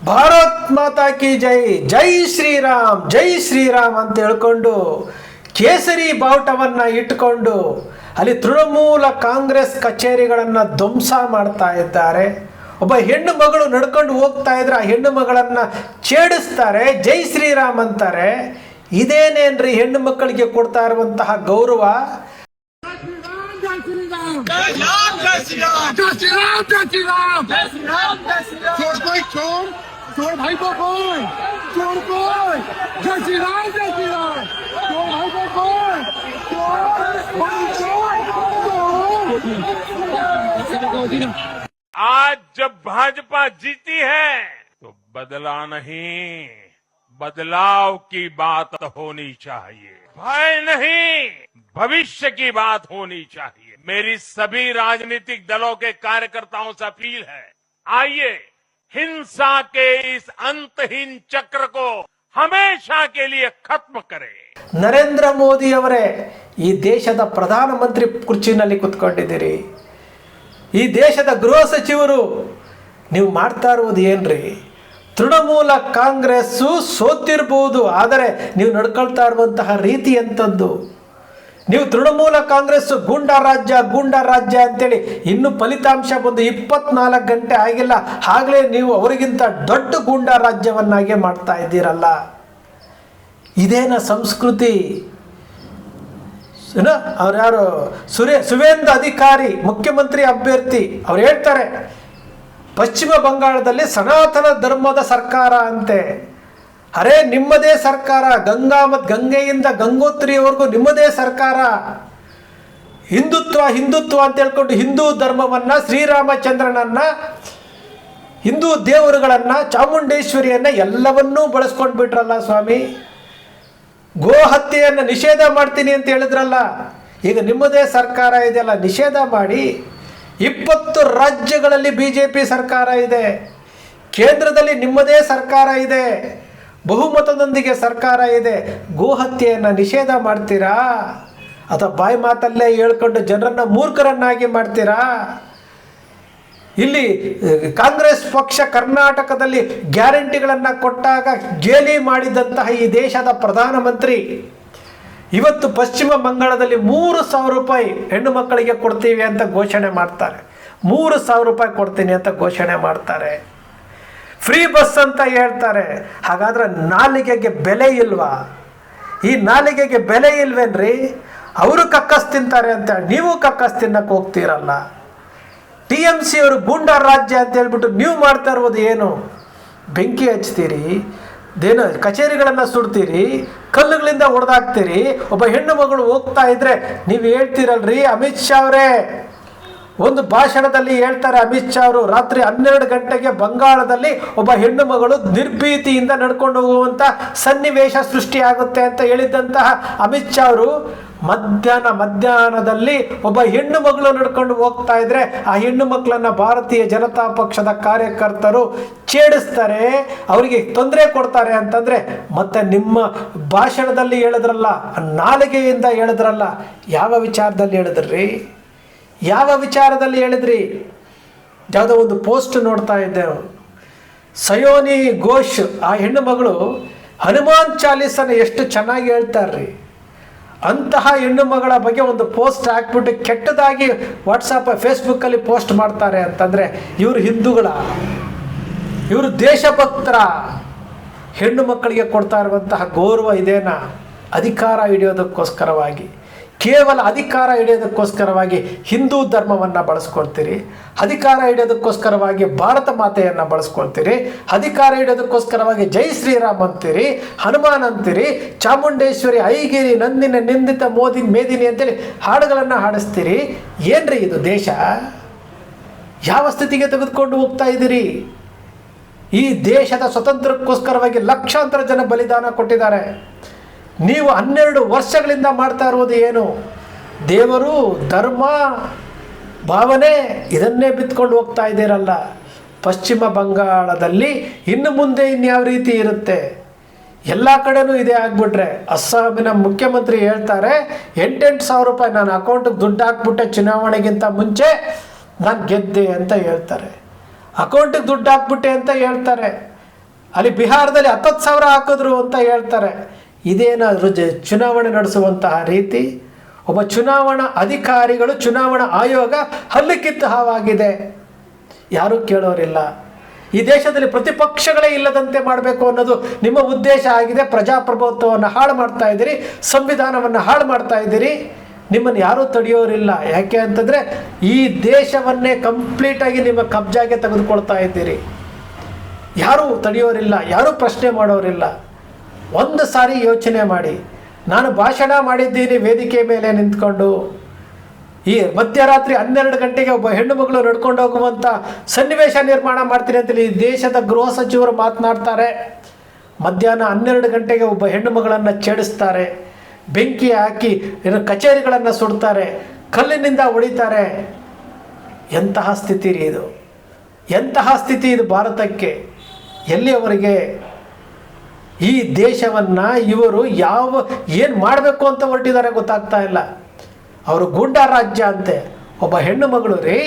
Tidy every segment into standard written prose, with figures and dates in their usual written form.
ಭಾರತ್ ಮಾತಾ ಕಿ ಜೈ, ಜೈ ಶ್ರೀರಾಮ್ ಅಂತ ಹೇಳ್ಕೊಂಡು ಕೇಸರಿ ಬಾವುಟವನ್ನು ಇಟ್ಕೊಂಡು ಅಲ್ಲಿ ತೃಣಮೂಲ ಕಾಂಗ್ರೆಸ್ ಕಚೇರಿಗಳನ್ನು ಧ್ವಂಸ ಮಾಡ್ತಾ ಇದ್ದಾರೆ. ಒಬ್ಬ ಹೆಣ್ಣು ಮಗಳು ನಡ್ಕೊಂಡು ಹೋಗ್ತಾ ಇದ್ರೆ ಆ ಹೆಣ್ಣು ಮಗಳನ್ನು ಛೇಡಿಸ್ತಾರೆ, ಜೈ ಶ್ರೀರಾಮ್ ಅಂತಾರೆ. ಇದೇನೇನ್ರಿ ಹೆಣ್ಣು ಮಕ್ಕಳಿಗೆ ಕೊಡ್ತಾ ಇರುವಂತಹ ಗೌರವ? आज जब भाजपा जीती है तो बदला नहीं, बदलाव की बात होनी चाहिए, भय नहीं भविष्य की बात होनी चाहिए. मेरी सभी राजनीतिक दलों के कार्यकर्ताओं से अपील है, आइए हिंसा के इस अंतहीन चक्र को हमेशा के लिए खत्म करें. ನರೇಂದ್ರ ಮೋದಿ ಅವರೇ, ಈ ದೇಶದ ಪ್ರಧಾನಮಂತ್ರಿ ಕುರ್ಚಿನಲ್ಲಿ ಕುತ್ಕೊಂಡಿದ್ದೀರಿ, ಈ ದೇಶದ ಗೃಹ ಸಚಿವರು, ನೀವು ಮಾಡ್ತಾ ಇರುವುದು ಏನ್ರಿ? ತೃಣಮೂಲ ಕಾಂಗ್ರೆಸ್ಸು ಸೋತಿರ್ಬೋದು, ಆದರೆ ನೀವು ನಡ್ಕೊಳ್ತಾ ಇರುವಂತಹ ರೀತಿ ಎಂಥದ್ದು? ನೀವು ತೃಣಮೂಲ ಕಾಂಗ್ರೆಸ್ಸು ಗೂಂಡಾ ರಾಜ್ಯ ಅಂತೇಳಿ ಇನ್ನೂ ಫಲಿತಾಂಶ ಬಂದು 24 ಗಂಟೆ ಆಗಿಲ್ಲ, ಆಗಲೇ ನೀವು ಅವರಿಗಿಂತ ದೊಡ್ಡ ಗೂಂಡಾ ರಾಜ್ಯವನ್ನಾಗೆ ಮಾಡ್ತಾ ಇದ್ದೀರಲ್ಲ. ಇದೇನ ಸಂಸ್ಕೃತಿ? ಅವ್ರು ಯಾರು, ಸುವೇಂದ್ರ ಅಧಿಕಾರಿ ಮುಖ್ಯಮಂತ್ರಿ ಅಭ್ಯರ್ಥಿ, ಅವ್ರು ಹೇಳ್ತಾರೆ ಪಶ್ಚಿಮ ಬಂಗಾಳದಲ್ಲಿ ಸನಾತನ ಧರ್ಮದ ಸರ್ಕಾರ ಅಂತೆ. ಅರೆ, ನಿಮ್ಮದೇ ಸರ್ಕಾರ, ಗಂಗೆಯಿಂದ ಗಂಗೋತ್ರಿಯವರೆಗೂ ನಿಮ್ಮದೇ ಸರ್ಕಾರ. ಹಿಂದುತ್ವ ಅಂತ ಹೇಳ್ಕೊಂಡು ಹಿಂದೂ ಧರ್ಮವನ್ನ, ಶ್ರೀರಾಮಚಂದ್ರನನ್ನ, ಹಿಂದೂ ದೇವರುಗಳನ್ನ, ಚಾಮುಂಡೇಶ್ವರಿಯನ್ನ ಎಲ್ಲವನ್ನೂ ಬಳಸ್ಕೊಂಡು ಬಿಟ್ರಲ್ಲ ಸ್ವಾಮಿ. ಗೋ ಹತ್ಯೆಯನ್ನು ನಿಷೇಧ ಮಾಡ್ತೀನಿ ಅಂತ ಹೇಳಿದ್ರಲ್ಲ, ಈಗ ನಿಮ್ಮದೇ ಸರ್ಕಾರ ಇದೆಯಲ್ಲ, ನಿಷೇಧ ಮಾಡಿ. 20 ರಾಜ್ಯಗಳಲ್ಲಿ BJP ಸರ್ಕಾರ ಇದೆ, ಕೇಂದ್ರದಲ್ಲಿ ನಿಮ್ಮದೇ ಸರ್ಕಾರ ಇದೆ, ಬಹುಮತದೊಂದಿಗೆ ಸರ್ಕಾರ ಇದೆ. ಗೋ ಹತ್ಯೆಯನ್ನು ನಿಷೇಧ ಮಾಡ್ತೀರಾ ಅಥವಾ ಬಾಯಿ ಮಾತಲ್ಲೇ ಹೇಳ್ಕೊಂಡು ಜನರನ್ನ ಮೂರ್ಖರನ್ನಾಗಿ ಮಾಡ್ತೀರಾ? ಇಲ್ಲಿ ಕಾಂಗ್ರೆಸ್ ಪಕ್ಷ ಕರ್ನಾಟಕದಲ್ಲಿ ಗ್ಯಾರಂಟಿಗಳನ್ನು ಕೊಟ್ಟಾಗ ಗೇಲಿ ಮಾಡಿದಂತಹ ಈ ದೇಶದ ಪ್ರಧಾನಮಂತ್ರಿ ಇವತ್ತು ಪಶ್ಚಿಮ ಬಂಗಾಳದಲ್ಲಿ 3,000 ರೂಪಾಯಿ ಹೆಣ್ಣು ಮಕ್ಕಳಿಗೆ ಕೊಡ್ತೀವಿ ಅಂತ ಘೋಷಣೆ ಮಾಡ್ತಾರೆ. 3,000 ರೂಪಾಯಿ ಕೊಡ್ತೀನಿ ಅಂತ ಘೋಷಣೆ ಮಾಡ್ತಾರೆ. ಫ್ರೀ ಬಸ್ ಅಂತ ಹೇಳ್ತಾರೆ. ಹಾಗಾದ್ರೆ ನಾಲಿಗೆಗೆ ಬೆಲೆ ಇಲ್ವಾ? ಈ ನಾಲಿಗೆಗೆ ಬೆಲೆ ಇಲ್ವೇನ್ರಿ? ಅವರು ಕಕ್ಕಸ್ ತಿಂತಾರೆ ಅಂತ ನೀವು ಕಕ್ಕಸ್ ತಿನ್ನಕ್ಕೆ ಹೋಗ್ತೀರಲ್ಲ. TMC ಅವರು ಗೂಂಡಾ ರಾಜ್ಯ ಅಂತ ಹೇಳ್ಬಿಟ್ಟು ನೀವು ಮಾಡ್ತಾ ಇರೋದು ಏನು? ಬೆಂಕಿ ಹಚ್ತೀರಿ, ಕಚೇರಿಗಳನ್ನು ಸುಡ್ತೀರಿ, ಕಲ್ಲುಗಳಿಂದ ಹೊಡೆದಾಕ್ತೀರಿ. ಒಬ್ಬ ಹೆಣ್ಣು ಮಗಳು ಹೋಗ್ತಾ ಇದ್ರೆ ನೀವು ಹೇಳ್ತೀರಲ್ರಿ, ಅಮಿತ್ ಶಾ ಅವರೇ ಒಂದು ಭಾಷಣದಲ್ಲಿ ಹೇಳ್ತಾರೆ, ಅಮಿತ್ ಶಾ ಅವರು ರಾತ್ರಿ 12 ಗಂಟೆಗೆ ಬಂಗಾಳದಲ್ಲಿ ಒಬ್ಬ ಹೆಣ್ಣು ಮಗಳು ನಿರ್ಭೀತಿಯಿಂದ ನಡ್ಕೊಂಡು ಹೋಗುವಂಥ ಸನ್ನಿವೇಶ ಸೃಷ್ಟಿಯಾಗುತ್ತೆ ಅಂತ ಹೇಳಿದಂತಹ ಅಮಿತ್ ಶಾ ಅವರು ಮಧ್ಯಾಹ್ನದಲ್ಲಿ ಒಬ್ಬ ಹೆಣ್ಣು ಮಗಳು ನಡ್ಕೊಂಡು ಹೋಗ್ತಾ ಇದ್ರೆ ಆ ಹೆಣ್ಣು ಮಕ್ಕಳನ್ನ ಭಾರತೀಯ ಜನತಾ ಪಕ್ಷದ ಕಾರ್ಯಕರ್ತರು ಛೇಡಿಸ್ತಾರೆ, ಅವರಿಗೆ ತೊಂದರೆ ಕೊಡ್ತಾರೆ ಅಂತಂದ್ರೆ ಮತ್ತೆ ನಿಮ್ಮ ಭಾಷಣದಲ್ಲಿ ಹೇಳಿದ್ರಲ್ಲ, ನಾಲಿಗೆಯಿಂದ ಹೇಳಿದ್ರಲ್ಲ, ಯಾವ ವಿಚಾರದಲ್ಲಿ ಹೇಳಿದ್ರಿ? ಯಾವ ವಿಚಾರದಲ್ಲಿ ಹೇಳಿದ್ರಿ? ಯಾವುದೋ ಒಂದು ಪೋಸ್ಟ್ ನೋಡ್ತಾ ಇದ್ದೆವು, ಸಯೋನಿ ಘೋಷ್ ಆ ಹೆಣ್ಣು ಮಗಳು ಹನುಮಾನ್ ಚಾಲೀಸನ ಎಷ್ಟು ಚೆನ್ನಾಗಿ ಹೇಳ್ತಾರ್ರಿ. ಅಂತಹ ಹೆಣ್ಣು ಮಗಳ ಬಗ್ಗೆ ಒಂದು ಪೋಸ್ಟ್ ಹಾಕ್ಬಿಟ್ಟು ಕೆಟ್ಟದಾಗಿ ವಾಟ್ಸಪ್ ಫೇಸ್ಬುಕ್ಕಲ್ಲಿ ಪೋಸ್ಟ್ ಮಾಡ್ತಾರೆ ಅಂತಂದರೆ ಇವರು ಹಿಂದೂಗಳ, ಇವರು ದೇಶಭಕ್ತರ? ಹೆಣ್ಣು ಮಕ್ಕಳಿಗೆ ಕೊಡ್ತಾ ಇರುವಂತಹ ಗೌರವ ಇದೇನಾ? ಅಧಿಕಾರ ಹಿಡಿಯೋದಕ್ಕೋಸ್ಕರವಾಗಿ, ಕೇವಲ ಅಧಿಕಾರ ಹಿಡಿಯೋದಕ್ಕೋಸ್ಕರವಾಗಿ ಹಿಂದೂ ಧರ್ಮವನ್ನು ಬಳಸ್ಕೊಳ್ತೀರಿ, ಅಧಿಕಾರ ಹಿಡಿಯೋದಕ್ಕೋಸ್ಕರವಾಗಿ ಭಾರತ ಮಾತೆಯನ್ನು ಬಳಸ್ಕೊಳ್ತೀರಿ, ಅಧಿಕಾರ ಹಿಡಿಯೋದಕ್ಕೋಸ್ಕರವಾಗಿ ಜೈ ಶ್ರೀರಾಮ್ ಅಂತೀರಿ, ಹನುಮಾನ್ ಅಂತೀರಿ, ಚಾಮುಂಡೇಶ್ವರಿ, ಐಗಿರಿ, ನಂದಿನಿ, ನಿಂದಿತ, ಮೇದಿನಿ ಅಂತೇಳಿ ಹಾಡುಗಳನ್ನು ಹಾಡಿಸ್ತೀರಿ. ಏನ್ರಿ ಇದು ದೇಶ? ಯಾವ ಸ್ಥಿತಿಗೆ ತೆಗೆದುಕೊಂಡು ಹೋಗ್ತಾ ಇದ್ದೀರಿ? ಈ ದೇಶದ ಸ್ವತಂತ್ರಕ್ಕೋಸ್ಕರವಾಗಿ ಲಕ್ಷಾಂತರ ಜನ ಬಲಿದಾನ ಕೊಟ್ಟಿದ್ದಾರೆ. ನೀವು 12 ವರ್ಷಗಳಿಂದ ಮಾಡ್ತಾ ಇರುವುದು ಏನು? ದೇವರು, ಧರ್ಮ, ಭಾವನೆ ಇದನ್ನೇ ಬಿತ್ಕೊಂಡು ಹೋಗ್ತಾ ಇದ್ದೀರಲ್ಲ. ಪಶ್ಚಿಮ ಬಂಗಾಳದಲ್ಲಿ ಇನ್ನು ಮುಂದೆ ಇನ್ಯಾವ ರೀತಿ ಇರುತ್ತೆ? ಎಲ್ಲ ಕಡೆನೂ ಇದೇ ಆಗ್ಬಿಟ್ರೆ, ಅಸ್ಸಾಮಿನ ಮುಖ್ಯಮಂತ್ರಿ ಹೇಳ್ತಾರೆ 8,000 ರೂಪಾಯಿ ನಾನು ಅಕೌಂಟಿಗೆ ದುಡ್ಡು ಹಾಕ್ಬಿಟ್ಟೆ, ಚುನಾವಣೆಗಿಂತ ಮುಂಚೆ ನಾನು ಗೆದ್ದೆ ಅಂತ ಹೇಳ್ತಾರೆ. ಅಕೌಂಟಿಗೆ ದುಡ್ಡು ಹಾಕ್ಬಿಟ್ಟೆ ಅಂತ ಹೇಳ್ತಾರೆ. ಅಲ್ಲಿ ಬಿಹಾರದಲ್ಲಿ 10,000 ಹಾಕಿದ್ರು ಅಂತ ಹೇಳ್ತಾರೆ. ಇದೇನಾದರೂ ಚುನಾವಣೆ ನಡೆಸುವಂತಹ ರೀತಿ? ಒಬ್ಬ ಚುನಾವಣಾ ಅಧಿಕಾರಿಗಳು, ಚುನಾವಣಾ ಆಯೋಗ ಹಲ್ಲಕ್ಕಿತ್ತು ಹಾವಾಗಿದೆ. ಯಾರೂ ಕೇಳೋರಿಲ್ಲ. ಈ ದೇಶದಲ್ಲಿ ಪ್ರತಿಪಕ್ಷಗಳೇ ಇಲ್ಲದಂತೆ ಮಾಡಬೇಕು ಅನ್ನೋದು ನಿಮ್ಮ ಉದ್ದೇಶ ಆಗಿದೆ. ಪ್ರಜಾಪ್ರಭುತ್ವವನ್ನು ಹಾಳು ಮಾಡ್ತಾ ಇದ್ದೀರಿ, ಸಂವಿಧಾನವನ್ನು ಹಾಳು ಮಾಡ್ತಾ ಇದ್ದೀರಿ. ನಿಮ್ಮನ್ನು ಯಾರೂ ತಡೆಯೋರಿಲ್ಲ. ಯಾಕೆ ಅಂತಂದರೆ ಈ ದೇಶವನ್ನೇ ಕಂಪ್ಲೀಟಾಗಿ ನಿಮ್ಮ ಕಬ್ಜಾಗೆ ತೆಗೆದುಕೊಳ್ತಾ ಇದ್ದೀರಿ. ಯಾರೂ ತಡೆಯೋರಿಲ್ಲ, ಯಾರೂ ಪ್ರಶ್ನೆ ಮಾಡೋರಿಲ್ಲ. ಒಂದು ಸಾರಿ ಯೋಚನೆ ಮಾಡಿ. ನಾನು ಭಾಷಣ ಮಾಡಿದ್ದೀನಿ ವೇದಿಕೆ ಮೇಲೆ ನಿಂತ್ಕೊಂಡು. ಈ ಮಧ್ಯರಾತ್ರಿ 12 ಗಂಟೆಗೆ ಒಬ್ಬ ಹೆಣ್ಣು ಮಗಳು ನಡ್ಕೊಂಡು ಹೋಗುವಂಥ ಸನ್ನಿವೇಶ ನಿರ್ಮಾಣ ಮಾಡ್ತೀನಿ ಅಂತೇಳಿ ಈ ದೇಶದ ಗೃಹ ಸಚಿವರು ಮಾತನಾಡ್ತಾರೆ. ಮಧ್ಯಾಹ್ನ 12 ಗಂಟೆಗೆ ಒಬ್ಬ ಹೆಣ್ಣು ಮಗಳನ್ನು ಛೇಡಿಸ್ತಾರೆ, ಬೆಂಕಿ ಹಾಕಿ ಕಚೇರಿಗಳನ್ನು ಸುಡ್ತಾರೆ, ಕಲ್ಲಿನಿಂದ ಹೊಡಿತಾರೆ. ಎಂತಹ ಸ್ಥಿತಿ ರೀ ಇದು? ಎಂತಹ ಸ್ಥಿತಿ ಇದು ಭಾರತಕ್ಕೆ? ಎಲ್ಲಿಯವರೆಗೆ ಈ ದೇಶವನ್ನು ಇವರು ಏನು ಮಾಡಬೇಕು ಅಂತ ಹೊರಟಿದ್ದಾರೆ ಗೊತ್ತಾಗ್ತಾ ಇಲ್ಲ. ಅವರು ಗೂಂಡಾ ರಾಜ್ಯ ಅಂತೆ. ಒಬ್ಬ ಹೆಣ್ಣು ಮಗಳು ರೀ,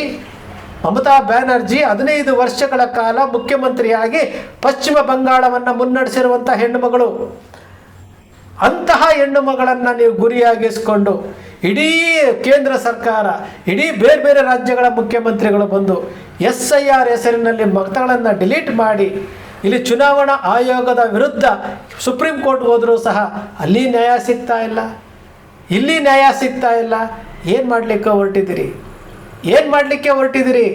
ಮಮತಾ ಬ್ಯಾನರ್ಜಿ 15 ವರ್ಷಗಳ ಕಾಲ ಮುಖ್ಯಮಂತ್ರಿಯಾಗಿ ಪಶ್ಚಿಮ ಬಂಗಾಳವನ್ನು ಮುನ್ನಡೆಸಿರುವಂಥ ಹೆಣ್ಣು ಮಗಳು. ಅಂತಹ ಹೆಣ್ಣು ಮಗಳನ್ನು ನೀವು ಗುರಿಯಾಗಿಸ್ಕೊಂಡು ಇಡೀ ಕೇಂದ್ರ ಸರ್ಕಾರ, ಇಡೀ ಬೇರೆ ಬೇರೆ ರಾಜ್ಯಗಳ ಮುಖ್ಯಮಂತ್ರಿಗಳು ಬಂದು SIR ಹೆಸರಿನಲ್ಲಿ ಮತಗಳನ್ನು ಡಿಲೀಟ್ ಮಾಡಿ ಇಲ್ಲಿ ಚುನಾವಣಾ ಆಯೋಗದ ವಿರುದ್ಧ ಸುಪ್ರೀಂ ಕೋರ್ಟ್ ಹೋದರೂ ಸಹ ಅಲ್ಲಿ ನ್ಯಾಯ ಸಿಗ್ತಾ ಇಲ್ಲ, ಇಲ್ಲಿ ನ್ಯಾಯ ಸಿಗ್ತಾ ಇಲ್ಲ. ಏನು ಮಾಡಲಿಕ್ಕೆ ಹೊರಟಿದ್ದೀರಿ? ಏನು ಮಾಡಲಿಕ್ಕೆ ಹೊರಟಿದ್ದೀರಿ?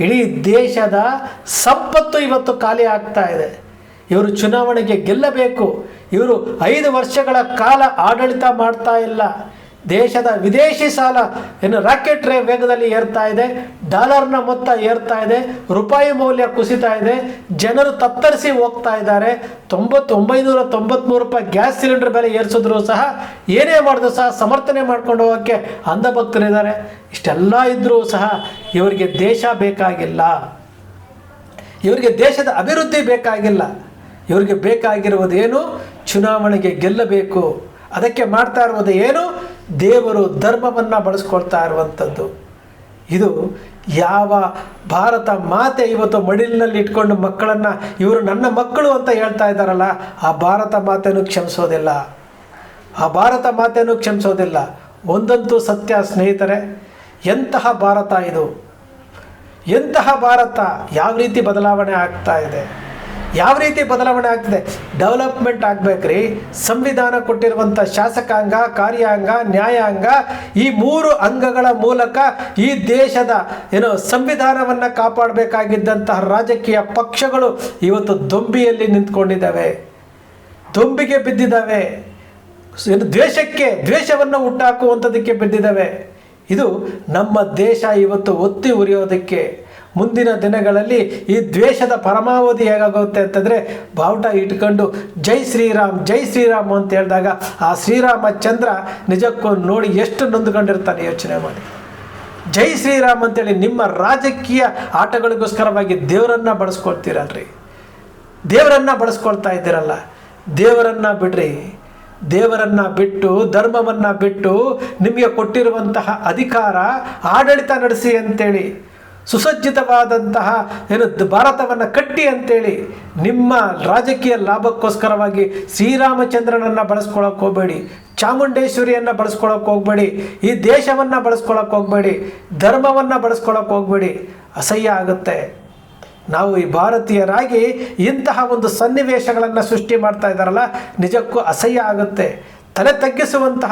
ಇಡೀ ದೇಶದ ಸಂಪತ್ತು ಇವತ್ತು ಖಾಲಿ ಆಗ್ತಾ ಇದೆ. ಇವರು ಚುನಾವಣೆಗೆ ಗೆಲ್ಲಬೇಕು. ಇವರು 5 ವರ್ಷಗಳ ಕಾಲ ಆಡಳಿತ ಮಾಡ್ತಾ ಇಲ್ಲ. ದೇಶದ ವಿದೇಶಿ ಸಾಲ ರಾಕೆಟ್ ವೇಗದಲ್ಲಿ ಏರ್ತಾ ಇದೆ, ಡಾಲರ್ನ ಮೊತ್ತ ಏರ್ತಾ ಇದೆ, ರೂಪಾಯಿ ಮೌಲ್ಯ ಕುಸಿತಾ ಇದೆ, ಜನರು ತತ್ತರಿಸಿ ಹೋಗ್ತಾ ಇದ್ದಾರೆ. 993 ರೂಪಾಯಿ ಗ್ಯಾಸ್ ಸಿಲಿಂಡರ್ ಬೆಲೆ ಏರಿಸಿದ್ರು ಸಹ ಏನೇ ಮಾಡಿದ್ರು ಸಹ ಸಮರ್ಥನೆ ಮಾಡ್ಕೊಂಡು ಹೋಗೋಕ್ಕೆ ಅಂಧಭಕ್ತರಿದ್ದಾರೆ. ಇಷ್ಟೆಲ್ಲ ಇದ್ದರೂ ಸಹ ಇವರಿಗೆ ದೇಶ ಬೇಕಾಗಿಲ್ಲ, ಇವರಿಗೆ ದೇಶದ ಅಭಿವೃದ್ಧಿ ಬೇಕಾಗಿಲ್ಲ. ಇವರಿಗೆ ಬೇಕಾಗಿರುವುದೇನು? ಚುನಾವಣೆಗೆ ಗೆಲ್ಲಬೇಕು. ಅದಕ್ಕೆ ಮಾಡ್ತಾ ಇರುವುದು ಏನು? ದೇವರು ಧರ್ಮವನ್ನು ಬಳಸ್ಕೊಳ್ತಾ ಇರುವಂಥದ್ದು. ಇದು ಯಾವ ಭಾರತ ಮಾತೆ ಇವತ್ತು ಮಡಿಲಿನಲ್ಲಿ ಇಟ್ಕೊಂಡು ಮಕ್ಕಳನ್ನು ಇವರು ನನ್ನ ಮಕ್ಕಳು ಅಂತ ಹೇಳ್ತಾ ಇದ್ದಾರಲ್ಲ, ಆ ಭಾರತ ಮಾತೆನೂ ಕ್ಷಮಿಸೋದಿಲ್ಲ, ಆ ಭಾರತ ಮಾತೆನೂ ಕ್ಷಮಿಸೋದಿಲ್ಲ. ಒಂದಂತೂ ಸತ್ಯ ಸ್ನೇಹಿತರೆ, ಎಂತಹ ಭಾರತ ಇದು? ಎಂತಹ ಭಾರತ? ಯಾವ ರೀತಿ ಬದಲಾವಣೆ ಆಗ್ತಾ ಇದೆ? ಯಾವ ರೀತಿ ಬದಲಾವಣೆ ಆಗ್ತಿದೆ? ಡೆವಲಪ್ಮೆಂಟ್ ಆಗಬೇಕ್ರಿ. ಸಂವಿಧಾನ ಕೊಟ್ಟಿರುವಂಥ ಶಾಸಕಾಂಗ, ಕಾರ್ಯಾಂಗ, ನ್ಯಾಯಾಂಗ, ಈ 3 ಅಂಗಗಳ ಮೂಲಕ ಈ ದೇಶದ ಸಂವಿಧಾನವನ್ನು ಕಾಪಾಡಬೇಕಾಗಿದ್ದಂತಹ ರಾಜಕೀಯ ಪಕ್ಷಗಳು ಇವತ್ತು ದೊಂಬಿಯಲ್ಲಿ ನಿಂತ್ಕೊಂಡಿದ್ದಾವೆ, ದೊಂಬಿಗೆ ಬಿದ್ದಿದ್ದಾವೆ, ದ್ವೇಷವನ್ನು ಹುಟ್ಟಾಕುವಂಥದ್ದಕ್ಕೆ ಬಿದ್ದಿದ್ದಾವೆ. ಇದು ನಮ್ಮ ದೇಶ ಇವತ್ತು ಒತ್ತಿ ಉರಿಯೋದಕ್ಕೆ. ಮುಂದಿನ ದಿನಗಳಲ್ಲಿ ಈ ದ್ವೇಷದ ಪರಮಾವಧಿ ಹೇಗಾಗುತ್ತೆ ಅಂತಂದರೆ, ಬಾವುಟ ಇಟ್ಕೊಂಡು ಜೈ ಶ್ರೀರಾಮ್ ಜೈ ಶ್ರೀರಾಮ್ ಅಂತ ಹೇಳಿದಾಗ ಆ ಶ್ರೀರಾಮಚಂದ್ರ ನಿಜಕ್ಕೂ ನೋಡಿ ಎಷ್ಟು ನೊಂದುಕೊಂಡಿರ್ತಾನೆ ಯೋಚನೆ ಮಾಡಿ. ಜೈ ಶ್ರೀರಾಮ್ ಅಂತೇಳಿ ನಿಮ್ಮ ರಾಜಕೀಯ ಆಟಗಳಿಗೋಸ್ಕರವಾಗಿ ದೇವರನ್ನು ಬಳಸ್ಕೊಳ್ತೀರಲ್ರಿ, ದೇವರನ್ನು ಬಳಸ್ಕೊಳ್ತಾ ಇದ್ದೀರಲ್ಲ. ದೇವರನ್ನು ಬಿಡ್ರಿ. ದೇವರನ್ನು ಬಿಟ್ಟು, ಧರ್ಮವನ್ನು ಬಿಟ್ಟು, ನಿಮಗೆ ಕೊಟ್ಟಿರುವಂತಹ ಅಧಿಕಾರ ಆಡಳಿತ ನಡೆಸಿ ಅಂತೇಳಿ, ಸುಸಜ್ಜಿತವಾದಂತಹ ಭಾರತವನ್ನು ಕಟ್ಟಿ ಅಂತೇಳಿ ನಿಮ್ಮ ರಾಜಕೀಯ ಲಾಭಕ್ಕೋಸ್ಕರವಾಗಿ ಶ್ರೀರಾಮಚಂದ್ರನನ್ನು ಬಳಸ್ಕೊಳ್ಳೋಕೆ ಹೋಗಬೇಡಿ, ಚಾಮುಂಡೇಶ್ವರಿಯನ್ನು ಬಳಸ್ಕೊಳ್ಳೋಕೆ ಹೋಗಬೇಡಿ, ಈ ದೇಶವನ್ನು ಬಳಸ್ಕೊಳ್ಳೋಕೆ ಹೋಗಬೇಡಿ, ಧರ್ಮವನ್ನು ಬಳಸ್ಕೊಳ್ಳೋಕೆ ಹೋಗಬೇಡಿ. ಅಸಹ್ಯ ಆಗುತ್ತೆ. ನಾವು ಈ ಭಾರತೀಯರಾಗಿ ಇಂತಹ ಒಂದು ಸನ್ನಿವೇಶಗಳನ್ನು ಸೃಷ್ಟಿ ಮಾಡ್ತಾ ಇದ್ದಾರಲ್ಲ, ನಿಜಕ್ಕೂ ಅಸಹ್ಯ ಆಗುತ್ತೆ. ತಲೆ ತಗ್ಗಿಸುವಂತಹ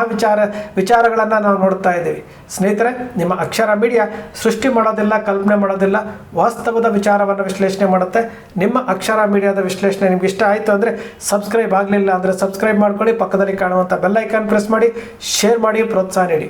ವಿಚಾರಗಳನ್ನು ನಾವು ನೋಡ್ತಾ ಇದ್ದೀವಿ. ಸ್ನೇಹಿತರೆ, ನಿಮ್ಮ ಅಕ್ಷರ ಮೀಡಿಯಾ ಸೃಷ್ಟಿ ಮಾಡೋದಿಲ್ಲ, ಕಲ್ಪನೆ ಮಾಡೋದಿಲ್ಲ, ವಾಸ್ತವದ ವಿಚಾರವನ್ನು ವಿಶ್ಲೇಷಣೆ ಮಾಡುತ್ತೆ. ನಿಮ್ಮ ಅಕ್ಷರ ಮೀಡಿಯಾದ ವಿಶ್ಲೇಷಣೆ ನಿಮ್ಗೆ ಇಷ್ಟ ಆಯಿತು ಅಂದರೆ ಸಬ್ಸ್ಕ್ರೈಬ್ ಆಗಲಿಲ್ಲ ಅಂದರೆ ಸಬ್ಸ್ಕ್ರೈಬ್ ಮಾಡ್ಕೊಳ್ಳಿ, ಪಕ್ಕದಲ್ಲಿ ಕಾಣುವಂಥ ಬೆಲ್ ಐಕಾನ್ ಪ್ರೆಸ್ ಮಾಡಿ, ಶೇರ್ ಮಾಡಿ, ಪ್ರೋತ್ಸಾಹ ನೀಡಿ.